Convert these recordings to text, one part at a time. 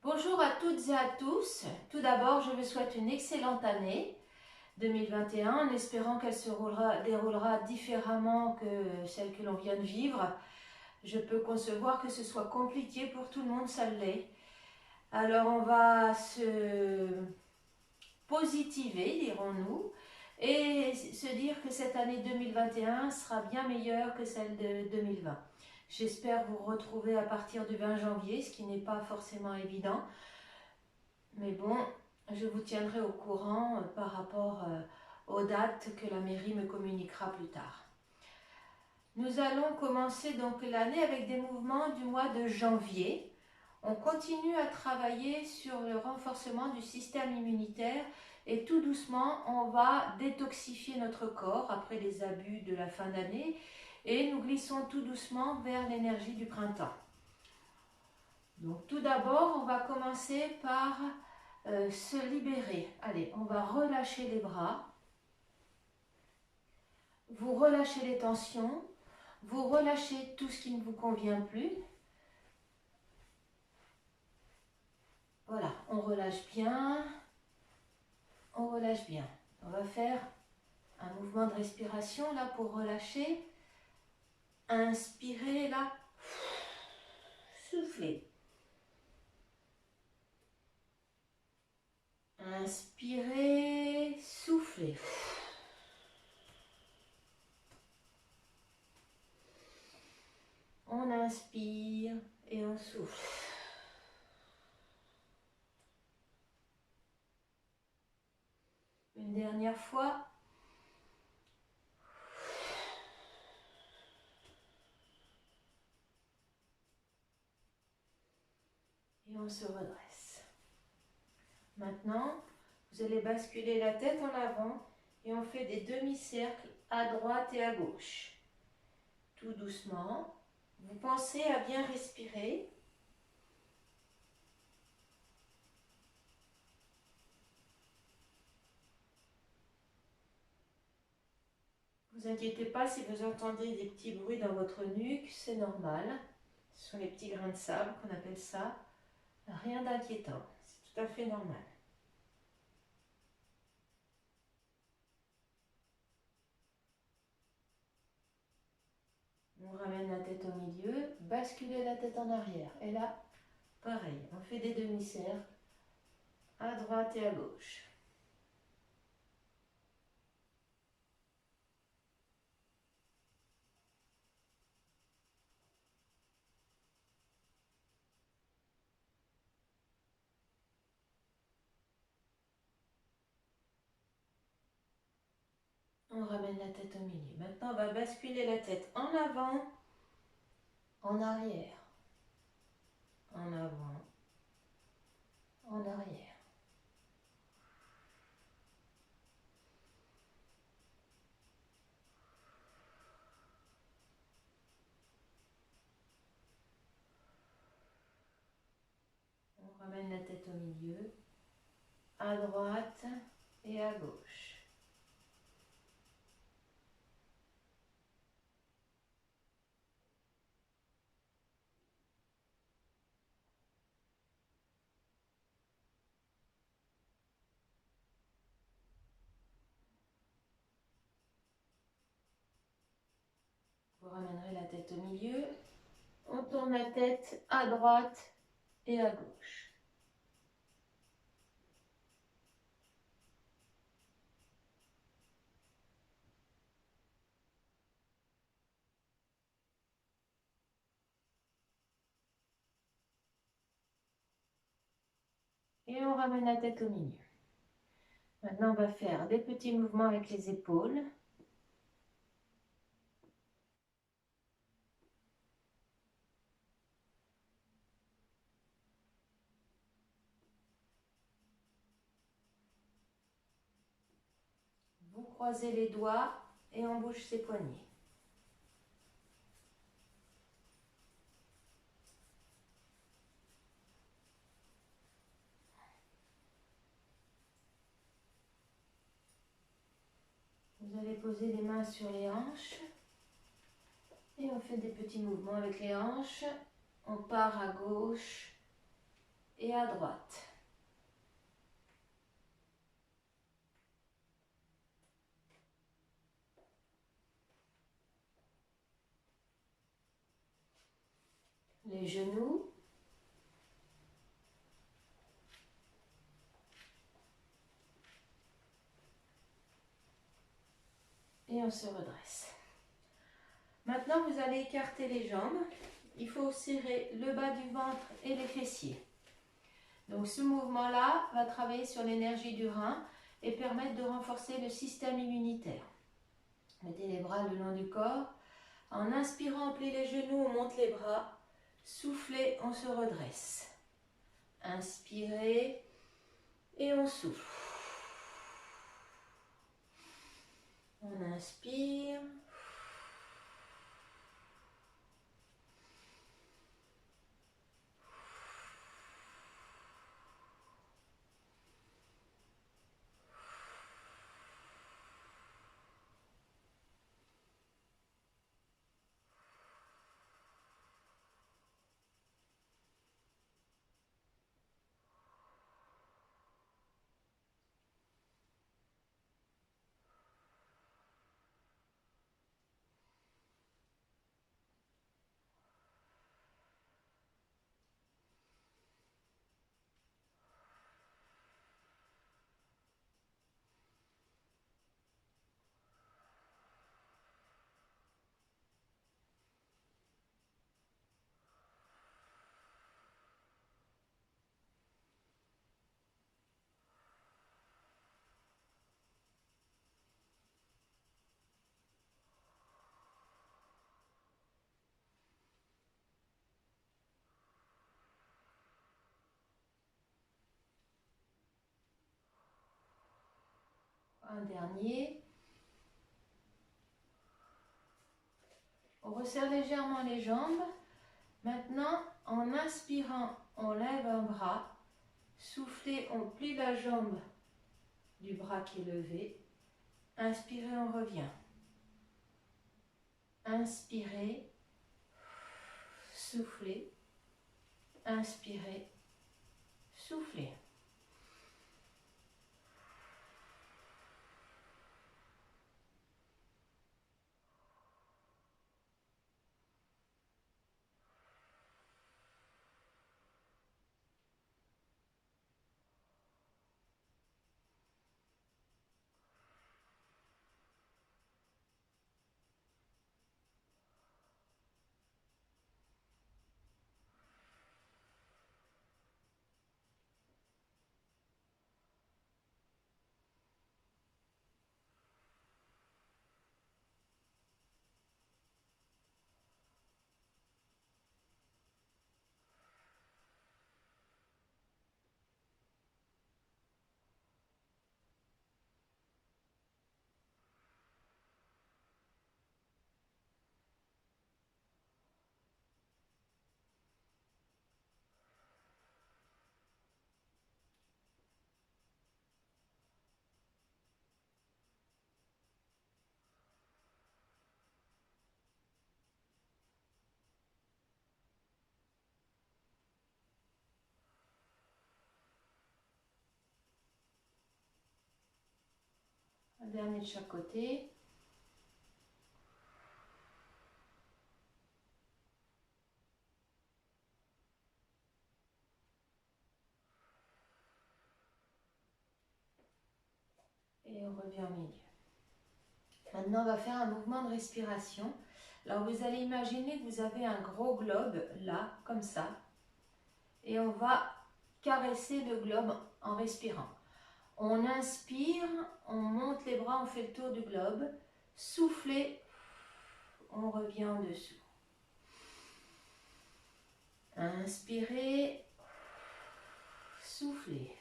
Bonjour à toutes et à tous. Tout d'abord, je vous souhaite une excellente année 2021 en espérant qu'elle se déroulera différemment que celle que l'on vient de vivre. Je peux concevoir que ce soit compliqué pour tout le monde, ça l'est. Alors on va se positiver, dirons-nous, et se dire que cette année 2021 sera bien meilleure que celle de 2020. J'espère vous retrouver à partir du 20 janvier, ce qui n'est pas forcément évident. Mais bon, je vous tiendrai au courant par rapport aux dates que la mairie me communiquera plus tard. Nous allons commencer donc l'année avec des mouvements du mois de janvier. On continue à travailler sur le renforcement du système immunitaire et tout doucement, on va détoxifier notre corps après les abus de la fin d'année et nous glissons tout doucement vers l'énergie du printemps. Donc tout d'abord, on va commencer par se libérer. Allez, on va relâcher les bras. Vous relâchez les tensions. Vous relâchez tout ce qui ne vous convient plus. Voilà, on relâche bien. On relâche bien. On va faire un mouvement de respiration là pour relâcher. Inspirez là. Soufflez. Inspirez, soufflez. On inspire et on souffle. Une dernière fois. Et on se redresse. Maintenant, vous allez basculer la tête en avant et on fait des demi-cercles à droite et à gauche. Tout doucement. Vous pensez à bien respirer. Ne vous inquiétez pas si vous entendez des petits bruits dans votre nuque, c'est normal. Ce sont les petits grains de sable qu'on appelle ça. Rien d'inquiétant, c'est tout à fait normal. On ramène la tête au milieu, basculez la tête en arrière. Et là, pareil, on fait des demi-cercles à droite et à gauche. On ramène la tête au milieu. Maintenant, on va basculer la tête en avant, en arrière, en avant, en arrière. On ramène la tête au milieu, à droite et à gauche. Vous ramènerez la tête au milieu. On tourne la tête à droite et à gauche. Et on ramène la tête au milieu. Maintenant, on va faire des petits mouvements avec les épaules. Vous croisez les doigts et on bouge ses poignets. Vous allez poser les mains sur les hanches. Et on fait des petits mouvements avec les hanches. On part à gauche et à droite. Les genoux. Et on se redresse. Maintenant, vous allez écarter les jambes. Il faut serrer le bas du ventre et les fessiers. Donc ce mouvement-là va travailler sur l'énergie du rein et permettre de renforcer le système immunitaire. Mettez les bras le long du corps. En inspirant, on plie les genoux, on monte les bras. Soufflez, on se redresse. Inspirez et on souffle. On inspire. Un dernier. On resserre légèrement les jambes. Maintenant, en inspirant, on lève un bras. Soufflez, on plie la jambe du bras qui est levé. Inspirez, on revient. Inspirez, soufflez. Inspirez, soufflez. Un dernier de chaque côté. Et on revient au milieu. Maintenant, on va faire un mouvement de respiration. Alors, vous allez imaginer que vous avez un gros globe là, comme ça. Et on va caresser le globe en respirant. On inspire, on monte les bras, on fait le tour du globe. Soufflez, on revient en dessous. Inspirez, soufflez.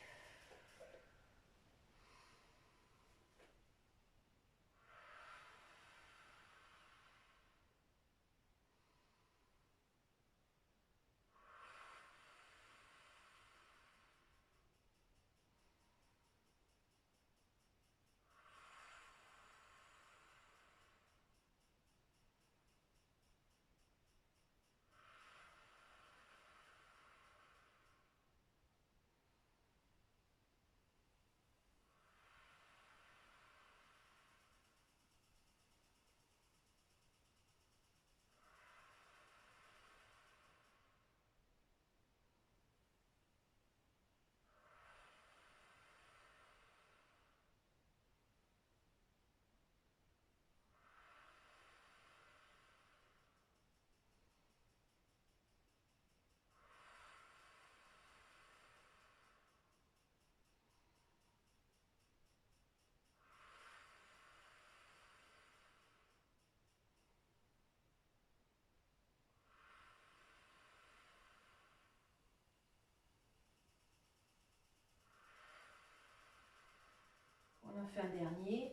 On fait un dernier.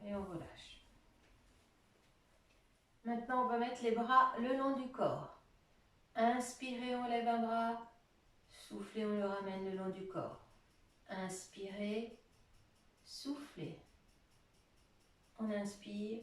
Et on relâche. Maintenant, on va mettre les bras le long du corps. Inspirez, on lève un bras. Soufflez, on le ramène le long du corps. Inspirez, soufflez. On inspire.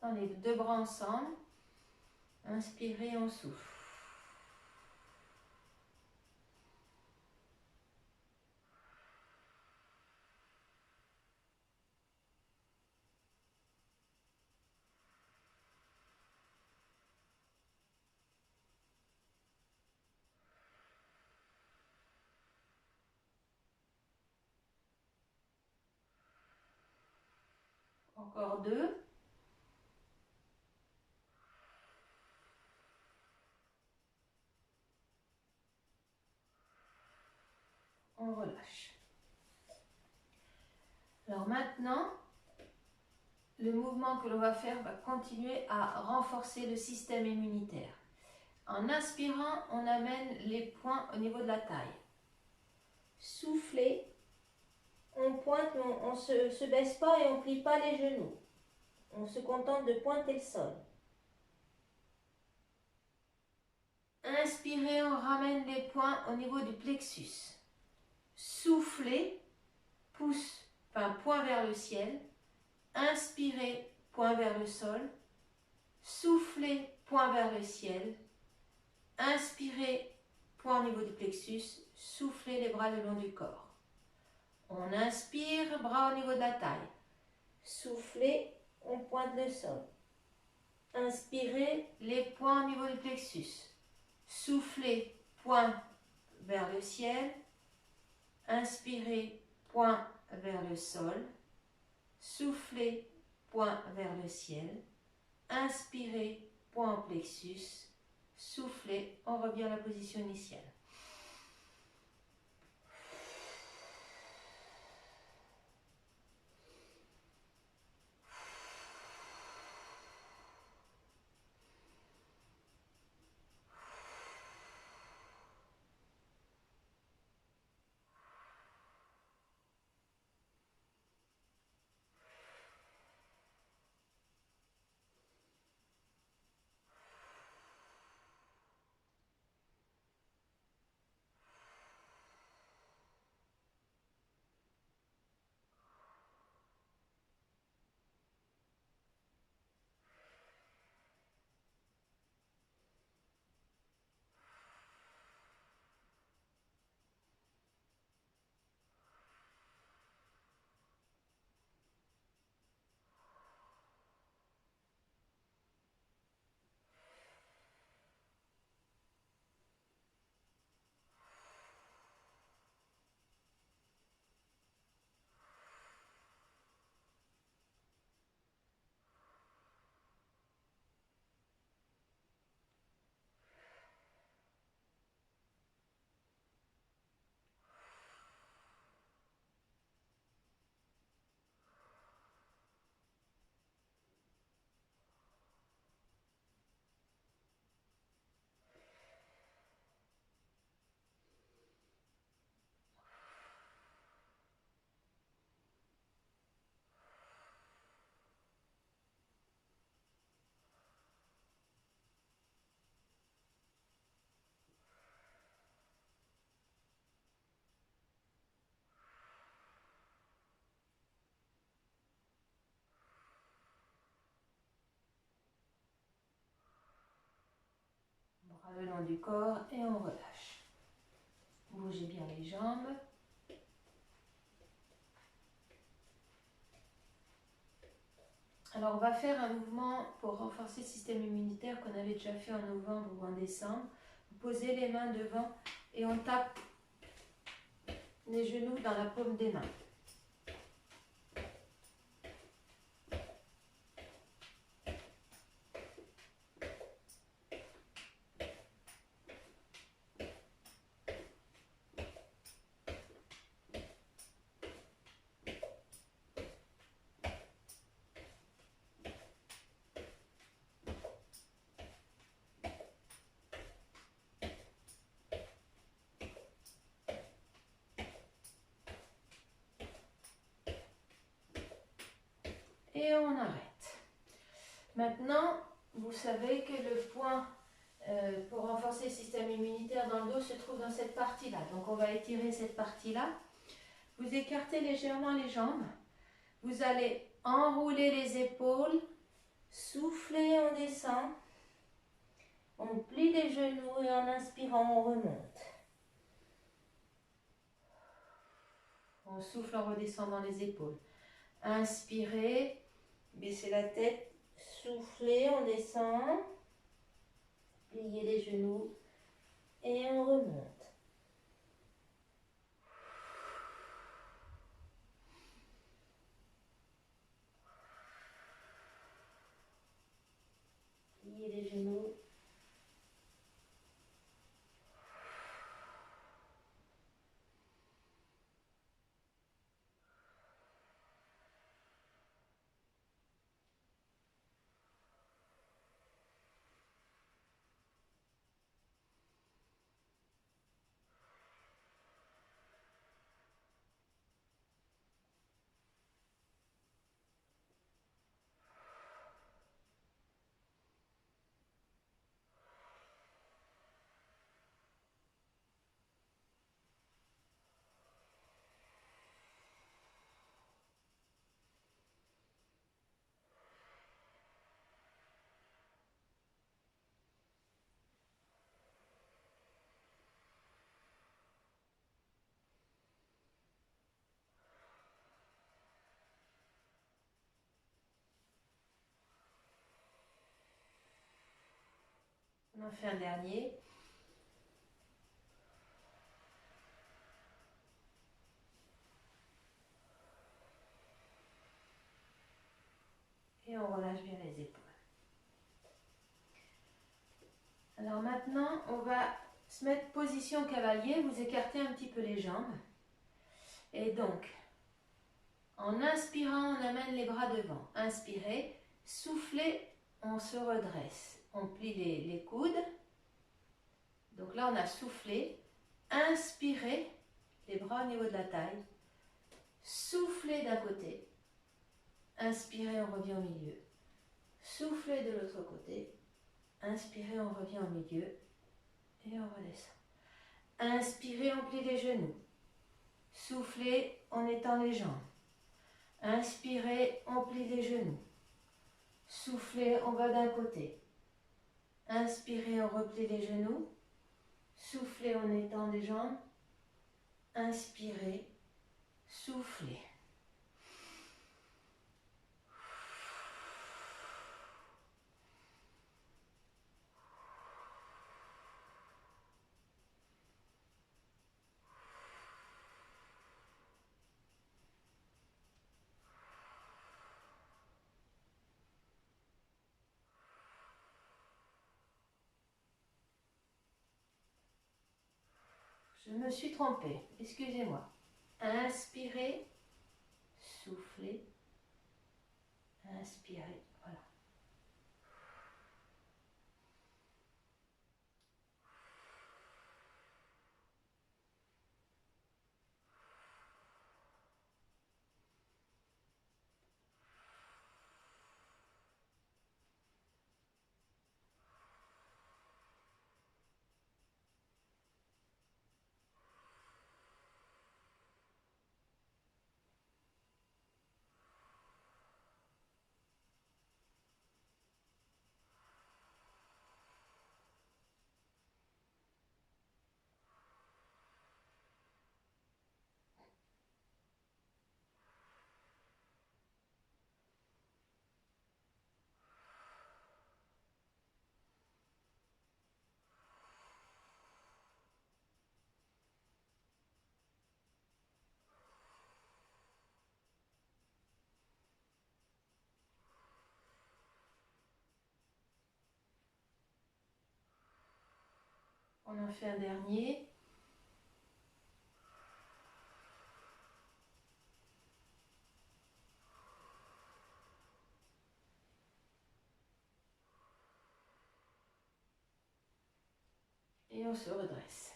Maintenant, les deux bras ensemble. Inspirez, on souffle. Encore deux. On relâche. Alors maintenant, le mouvement que l'on va faire va continuer à renforcer le système immunitaire. En inspirant, on amène les poings au niveau de la taille. Soufflez, on pointe, mais on ne se baisse pas et on ne plie pas les genoux. On se contente de pointer le sol. Inspirez, on ramène les poings au niveau du plexus. Soufflez, poing vers le ciel. Inspirez, poing vers le sol. Soufflez, poing vers le ciel. Inspirez, poing au niveau du plexus. Soufflez les bras le long du corps. On inspire, bras au niveau de la taille. Soufflez, on pointe le sol. Inspirez, les poings au niveau du plexus. Soufflez, poing vers le ciel. Inspirez, poing vers le sol. Soufflez, poing vers le ciel. Inspirez, poing au plexus. Soufflez, on revient à la position initiale. Bras le long du corps et on relâche. Bougez bien les jambes. Alors, on va faire un mouvement pour renforcer le système immunitaire qu'on avait déjà fait en novembre ou en décembre. Vous posez les mains devant et on tape les genoux dans la paume des mains. Et on arrête. Maintenant, vous savez que le point pour renforcer le système immunitaire dans le dos se trouve dans cette partie-là. Donc on va étirer cette partie-là. Vous écartez légèrement les jambes. Vous allez enrouler les épaules, souffler, on descend. On plie les genoux et en inspirant, on remonte. On souffle en redescendant les épaules. Inspirez, baissez la tête, soufflez, on descend. Pliez les genoux et on remonte. Pliez les genoux. On en fait un dernier. Et on relâche bien les épaules. Alors maintenant, on va se mettre position cavalier. Vous écartez un petit peu les jambes. Et donc, en inspirant, on amène les bras devant. Inspirez, soufflez, on se redresse. On plie les coudes. Donc là, on a soufflé. Inspirez, les bras au niveau de la taille. Soufflez d'un côté. Inspirez, on revient au milieu. Soufflez de l'autre côté. Inspirez, on revient au milieu. Et on redescend. Inspirez, on plie les genoux. Soufflez, on étend les jambes. Inspirez, on plie les genoux. Soufflez, on va d'un côté. Inspirez, on replie les genoux. Soufflez, on étend les jambes. Inspirez, soufflez. Je me suis trompée, excusez-moi. Inspirez, soufflez, inspirez, voilà. On en fait un dernier. Et on se redresse.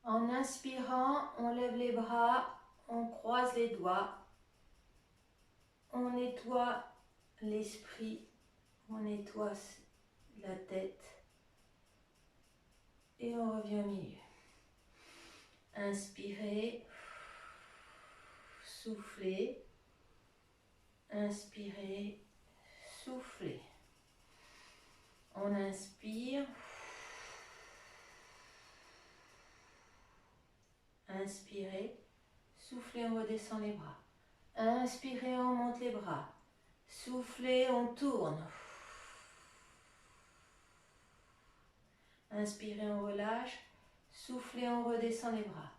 En inspirant, on lève les bras, on croise les doigts, on nettoie l'esprit, on nettoie la tête et on revient au milieu. Inspirez, soufflez, inspirez, soufflez. On inspire, inspirez, soufflez, on redescend les bras. Inspirez, on monte les bras. Soufflez, on tourne. Inspirez, on relâche. Soufflez, on redescend les bras.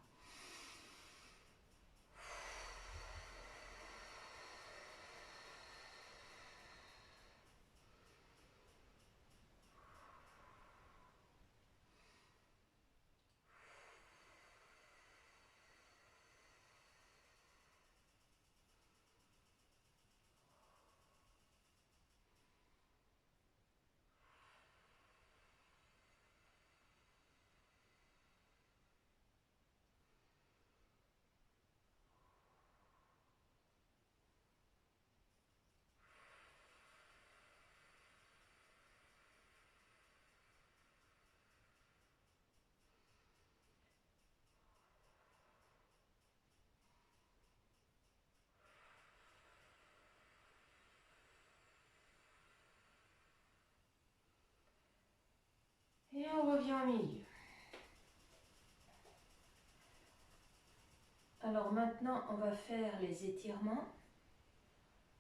Et on revient au milieu. Alors maintenant, on va faire les étirements.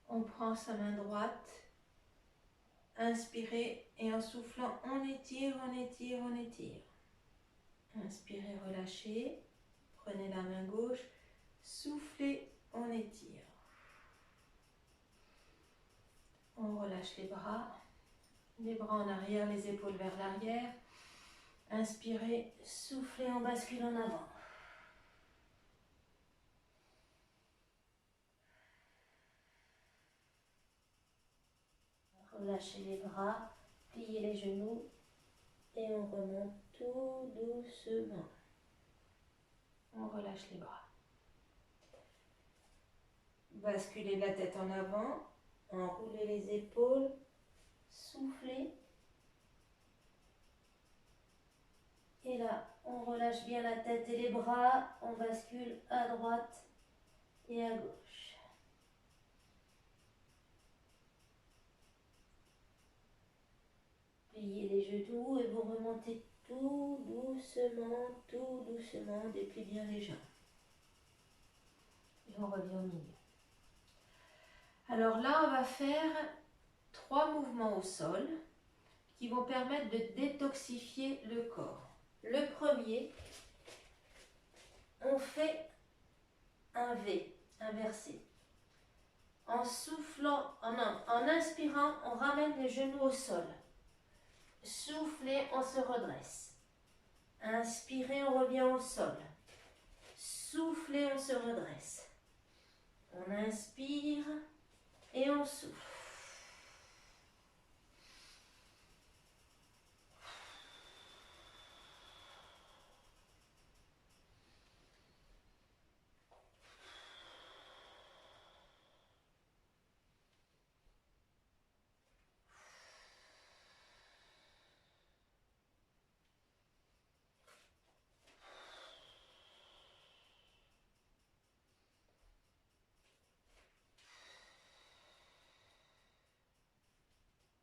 On prend sa main droite, inspirez et en soufflant, on étire, on étire, on étire. Inspirez, relâchez. Prenez la main gauche, soufflez, on étire. On relâche les bras en arrière, les épaules vers l'arrière. Inspirez, soufflez, on bascule en avant. Relâchez les bras, pliez les genoux et on remonte tout doucement. On relâche les bras. Basculez la tête en avant, enroulez les épaules, soufflez. Et là, on relâche bien la tête et les bras, on bascule à droite et à gauche. Pliez les genoux et vous remontez tout doucement, dépliez bien les jambes. Et on revient au milieu. Alors là, on va faire 3 mouvements au sol qui vont permettre de détoxifier le corps. Le premier, on fait un V inversé. En soufflant, en inspirant, on ramène les genoux au sol. Soufflez, on se redresse. Inspirez, on revient au sol. Soufflez, on se redresse. On inspire et on souffle.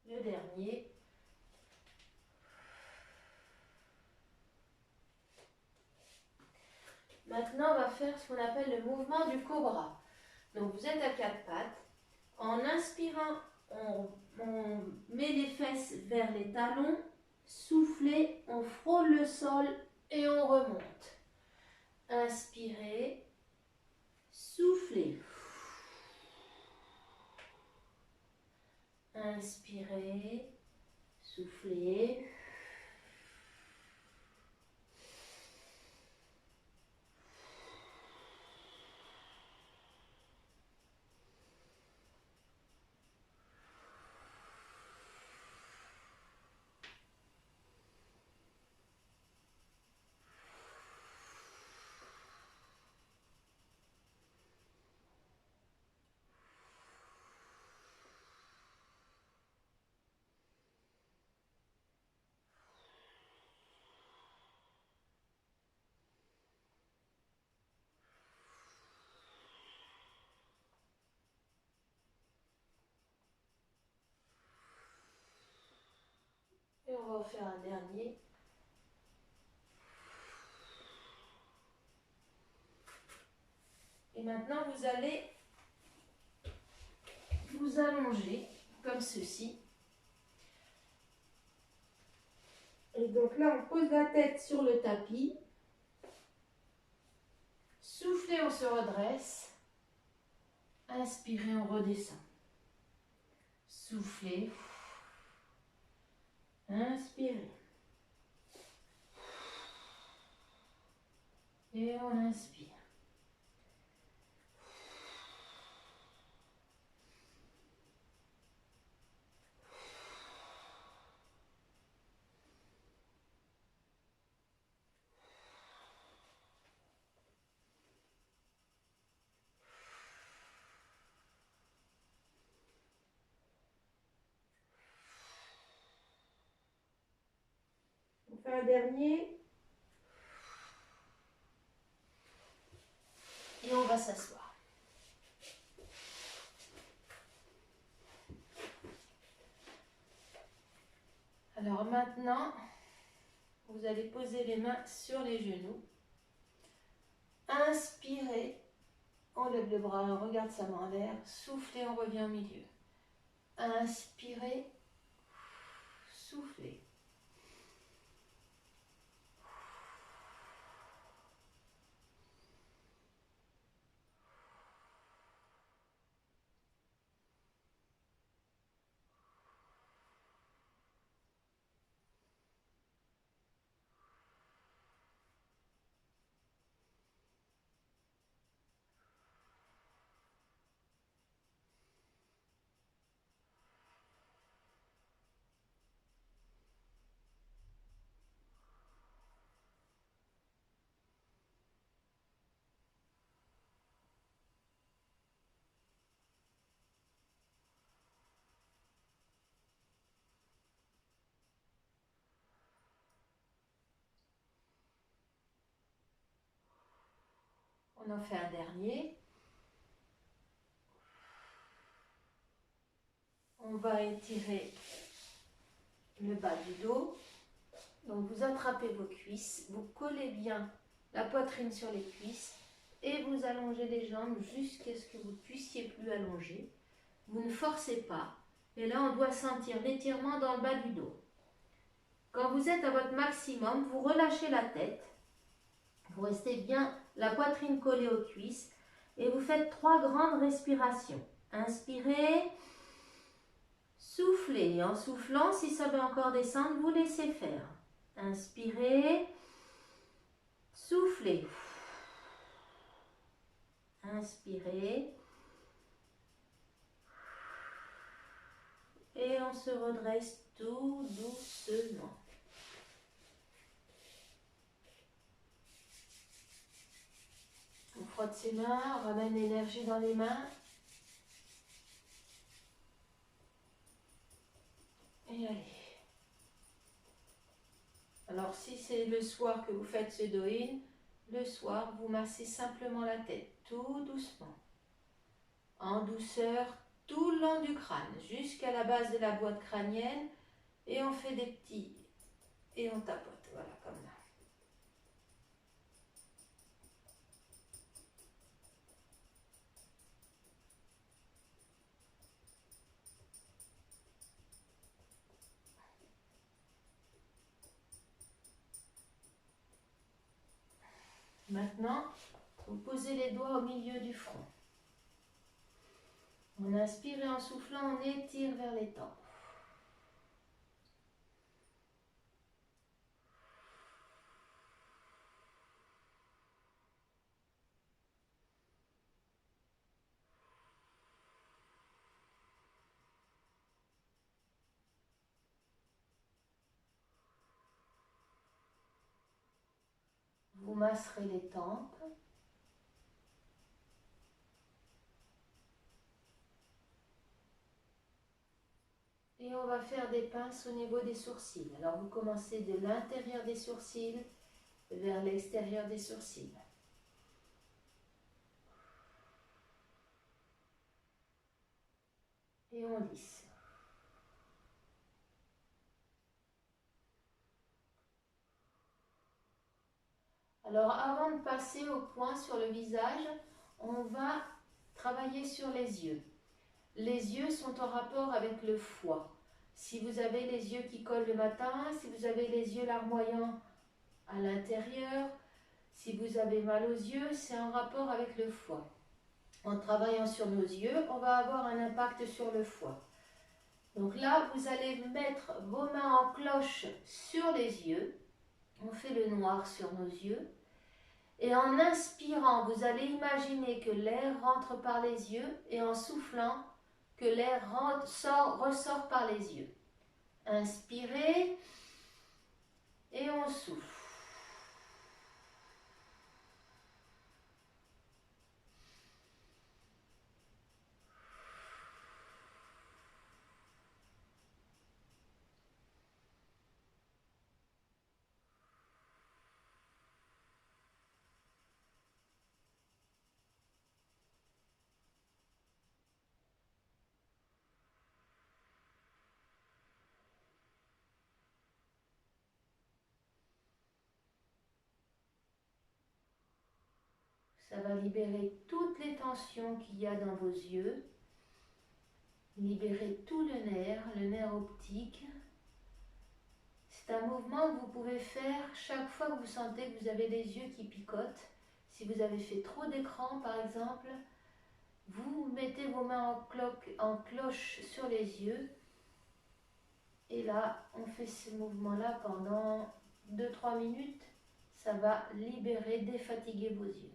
Le dernier. Maintenant, on va faire ce qu'on appelle le mouvement du cobra. Donc, vous êtes à 4 pattes. En inspirant, on met les fesses vers les talons. Soufflez, on frôle le sol et on remonte. Inspirez, soufflez. Inspirez, soufflez. va refaire un dernier. Et maintenant, vous allez vous allonger comme ceci. Et donc là, on pose la tête sur le tapis. Soufflez, on se redresse. Inspirez, on redescend. Soufflez. Inspirez. Et on inspire. On fait un dernier. Et on va s'asseoir. Alors maintenant, vous allez poser les mains sur les genoux. Inspirez, on lève le bras, on regarde sa main en l'air. Soufflez, on revient au milieu. Inspirez, soufflez. On en fait un dernier. On va étirer le bas du dos. Donc vous attrapez vos cuisses, vous collez bien la poitrine sur les cuisses et vous allongez les jambes jusqu'à ce que vous ne puissiez plus allonger. Vous ne forcez pas. Et là, on doit sentir l'étirement dans le bas du dos. Quand vous êtes à votre maximum, vous relâchez la tête. Vous restez bien la poitrine collée aux cuisses et vous faites 3 grandes respirations. Inspirez, soufflez. En soufflant, si ça veut encore descendre, vous laissez faire. Inspirez, soufflez. Inspirez. Et on se redresse tout doucement. On frotte ses mains, on ramène l'énergie dans les mains. Et allez. Alors si c'est le soir que vous faites ce do-in, le soir vous massez simplement la tête, tout doucement, en douceur, tout le long du crâne, jusqu'à la base de la boîte crânienne, et on fait des petits, et on tapote, voilà, comme là. Maintenant, vous posez les doigts au milieu du front. On inspire et en soufflant, on étire vers les tempes. Vous masserez les tempes. Et on va faire des pinces au niveau des sourcils. Alors vous commencez de l'intérieur des sourcils vers l'extérieur des sourcils. Et on lisse. Alors avant de passer au point sur le visage, on va travailler sur les yeux. Les yeux sont en rapport avec le foie. Si vous avez les yeux qui collent le matin, si vous avez les yeux larmoyants à l'intérieur, si vous avez mal aux yeux, c'est en rapport avec le foie. En travaillant sur nos yeux, on va avoir un impact sur le foie. Donc là, vous allez mettre vos mains en cloche sur les yeux. On fait le noir sur nos yeux. Et en inspirant, vous allez imaginer que l'air rentre par les yeux et en soufflant, que l'air ressort par les yeux. Inspirez et on souffle. Ça va libérer toutes les tensions qu'il y a dans vos yeux. Libérer tout le nerf optique. C'est un mouvement que vous pouvez faire chaque fois que vous sentez que vous avez les yeux qui picotent. Si vous avez fait trop d'écran par exemple, vous mettez vos mains en cloche sur les yeux. Et là, on fait ce mouvement-là pendant 2-3 minutes. Ça va libérer, défatiguer vos yeux.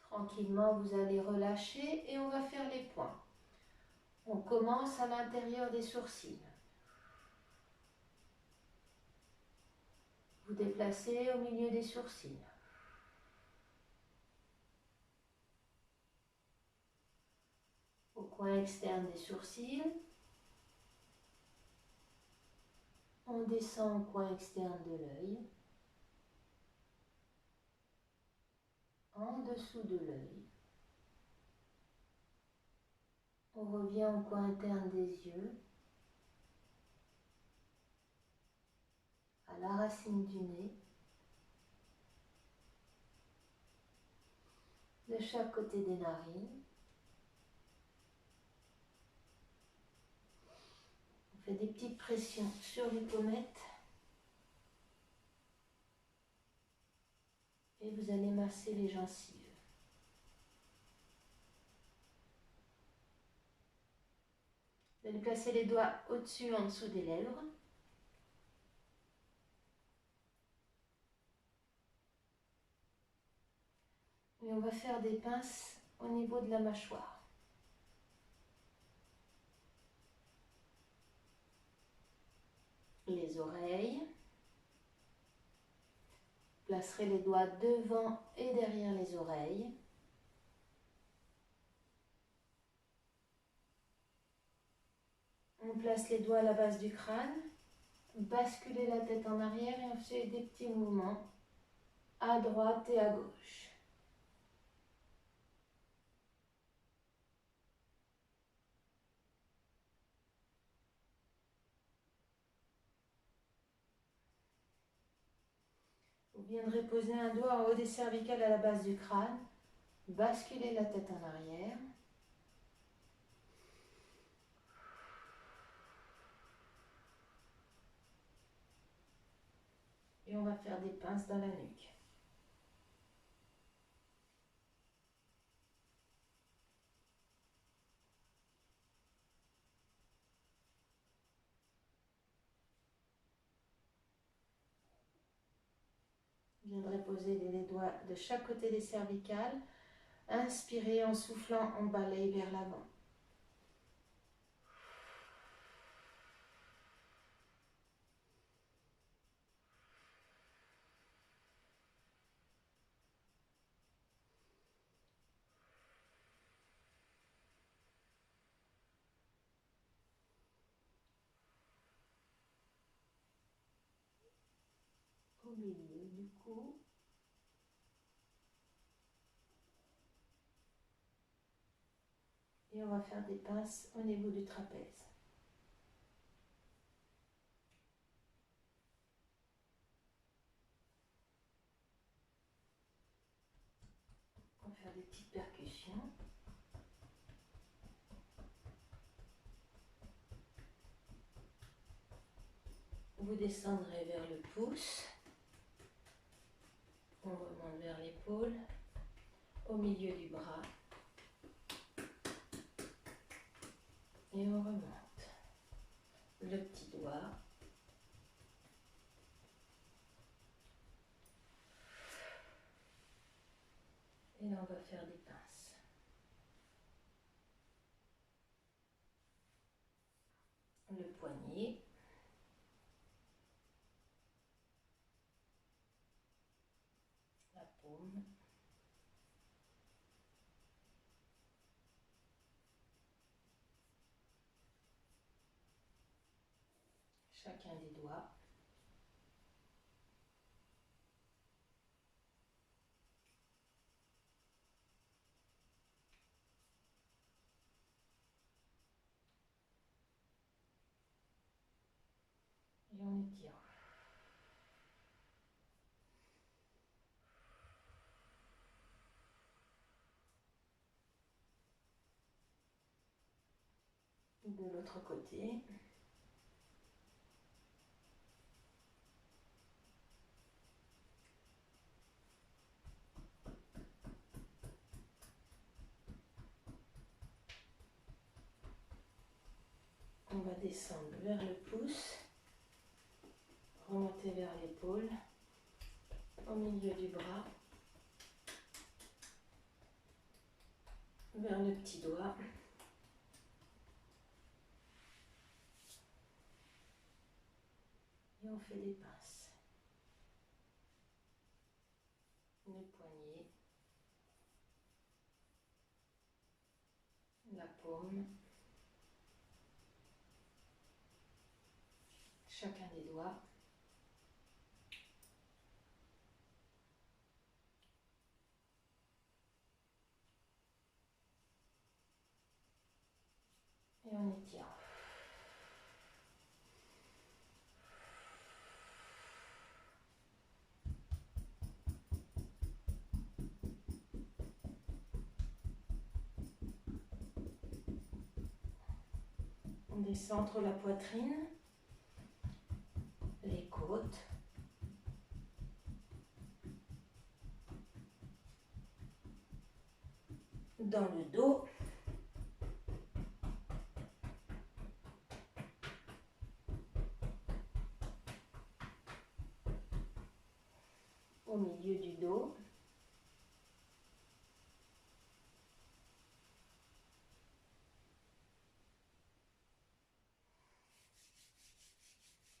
Tranquillement, vous allez relâcher et on va faire les points. On commence à l'intérieur des sourcils. Vous déplacez au milieu des sourcils. Au coin externe des sourcils. On descend au coin externe de l'œil. En dessous de l'œil. On revient au coin interne des yeux. À la racine du nez. De chaque côté des narines. On fait des petites pressions sur les pommettes. Et vous allez masser les gencives. Vous allez placer les doigts au-dessus, en dessous des lèvres. Et on va faire des pinces au niveau de la mâchoire. Les oreilles. Vous placerez les doigts devant et derrière les oreilles. On place les doigts à la base du crâne. Basculez la tête en arrière et on fait des petits mouvements à droite et à gauche. Vous viendrez poser un doigt en haut des cervicales à la base du crâne. Basculez la tête en arrière. Et on va faire des pinces dans la nuque. Vous viendrez poser les doigts de chaque côté des cervicales. Inspirez en soufflant, on balaye vers l'avant. Au milieu du cou. Et on va faire des pinces au niveau du trapèze. On va faire des petites percussions. Vous descendrez vers le pouce. On remonte vers l'épaule, au milieu du bras. Et on remonte. Le petit doigt. Et là, on va faire des pinces. Le poignet. La paume. Chacun des doigts. Et on étire. De l'autre côté. On va descendre vers le pouce, remonter vers l'épaule, au milieu du bras, vers le petit doigt. Et on fait des pinces. Le poignet, la paume, chacun des doigts. Et on étire. On descend entre la poitrine, les côtes, dans le dos, au milieu du dos,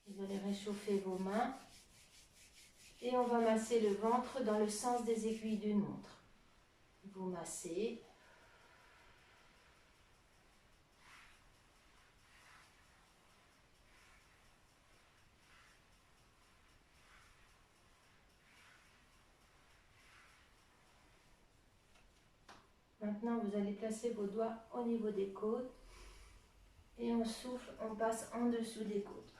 vous allez réchauffer vos mains et on va masser le ventre dans le sens des aiguilles d'une montre. Vous massez. Maintenant, vous allez placer vos doigts au niveau des côtes et on souffle, on passe en dessous des côtes.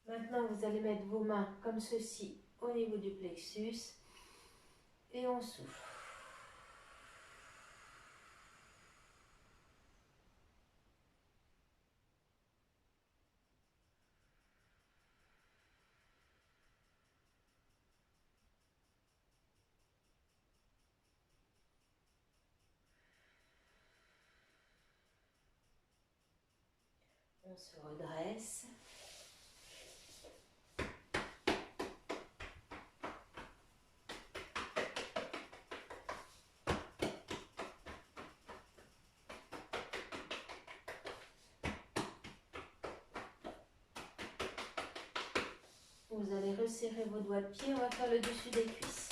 Maintenant, vous allez mettre vos mains comme ceci au niveau du plexus et on souffle. On se redresse. Vous allez resserrer vos doigts de pied, on va faire le dessus des cuisses.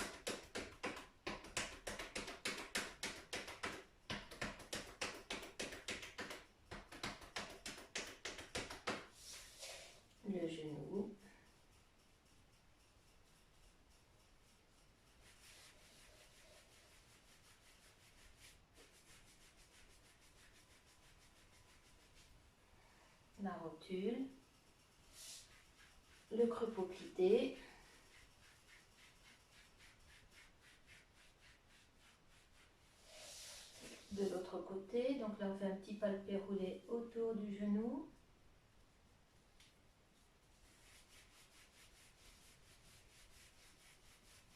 Le genou. La rotule. Le creux poplité. De l'autre côté, donc là on fait un petit palpé roulé autour du genou.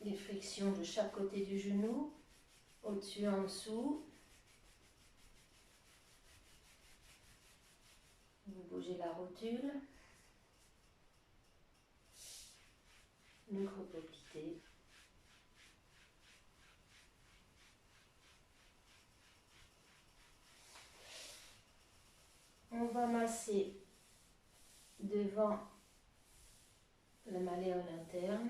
Les frictions de chaque côté du genou, au-dessus, en dessous. Vous bougez la rotule. Le creux poplité. On va masser devant le malléole interne.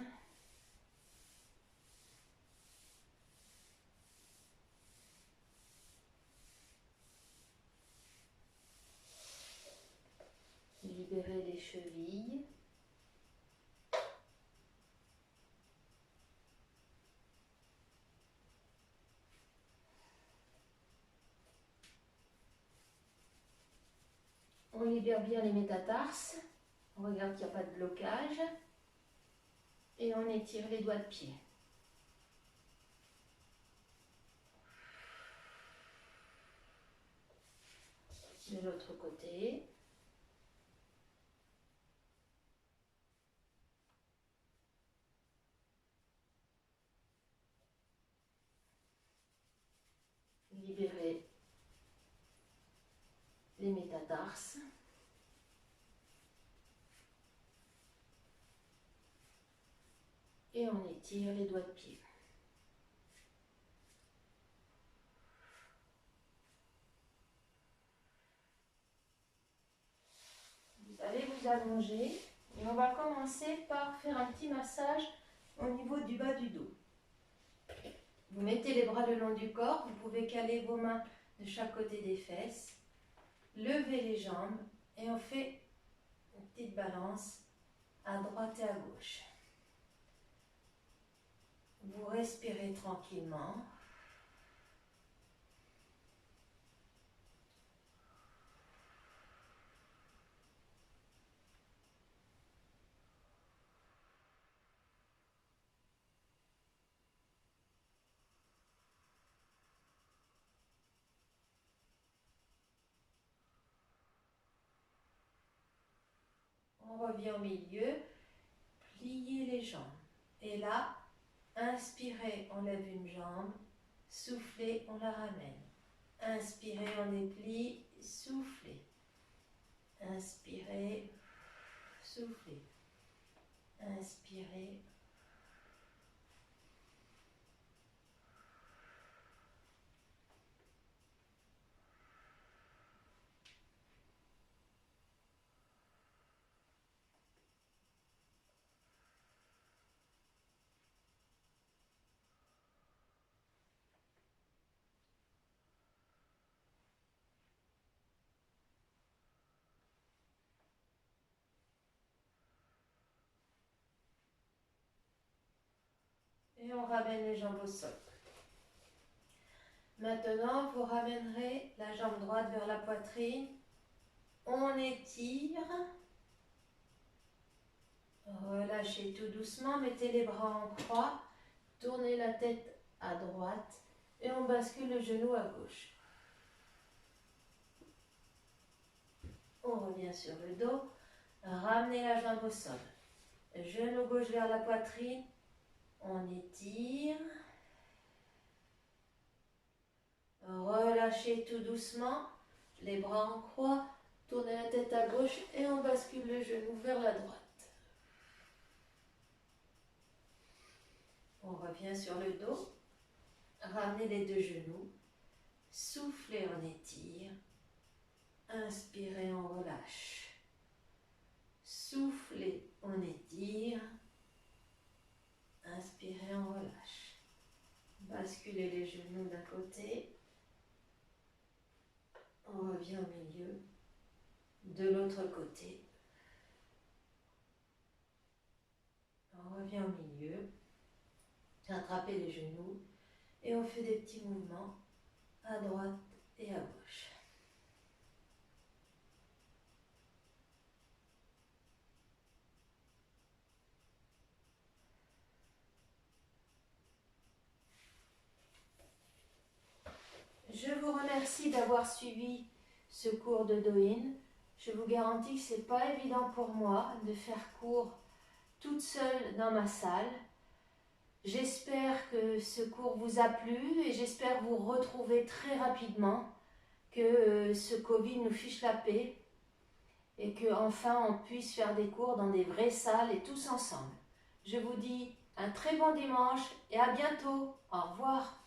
Libérer les chevilles. On libère bien les métatarses. On regarde qu'il n'y a pas de blocage. Et on étire les doigts de pied. De l'autre côté. Libérer les métatarses. Et on étire les doigts de pied. Vous allez vous allonger et on va commencer par faire un petit massage au niveau du bas du dos. Vous mettez les bras le long du corps, vous pouvez caler vos mains de chaque côté des fesses, lever les jambes et on fait une petite balance à droite et à gauche. Vous respirez tranquillement. On revient au milieu, pliez les jambes. Et là, inspirez, on lève une jambe, soufflez, on la ramène. Inspirez, on déplie, soufflez. Inspirez, soufflez. Inspirez. Et on ramène les jambes au sol. Maintenant, vous ramènerez la jambe droite vers la poitrine. On étire. Relâchez tout doucement. Mettez les bras en croix. Tournez la tête à droite. Et on bascule le genou à gauche. On revient sur le dos. Ramenez la jambe au sol. Genou gauche vers la poitrine. On étire. Relâchez tout doucement. Les bras en croix. Tournez la tête à gauche et on bascule le genou vers la droite. On revient sur le dos. Ramenez les deux genoux. Soufflez, on étire. Inspirez, on relâche. Soufflez, on étire. Inspirez, on relâche. Basculez les genoux d'un côté. On revient au milieu. De l'autre côté. On revient au milieu. Attrapez les genoux. Et on fait des petits mouvements à droite et à gauche. Je vous remercie d'avoir suivi ce cours de Douyin. Je vous garantis que ce n'est pas évident pour moi de faire cours toute seule dans ma salle. J'espère que ce cours vous a plu et j'espère vous retrouver très rapidement, que ce Covid nous fiche la paix et qu'enfin on puisse faire des cours dans des vraies salles et tous ensemble. Je vous dis un très bon dimanche et à bientôt. Au revoir.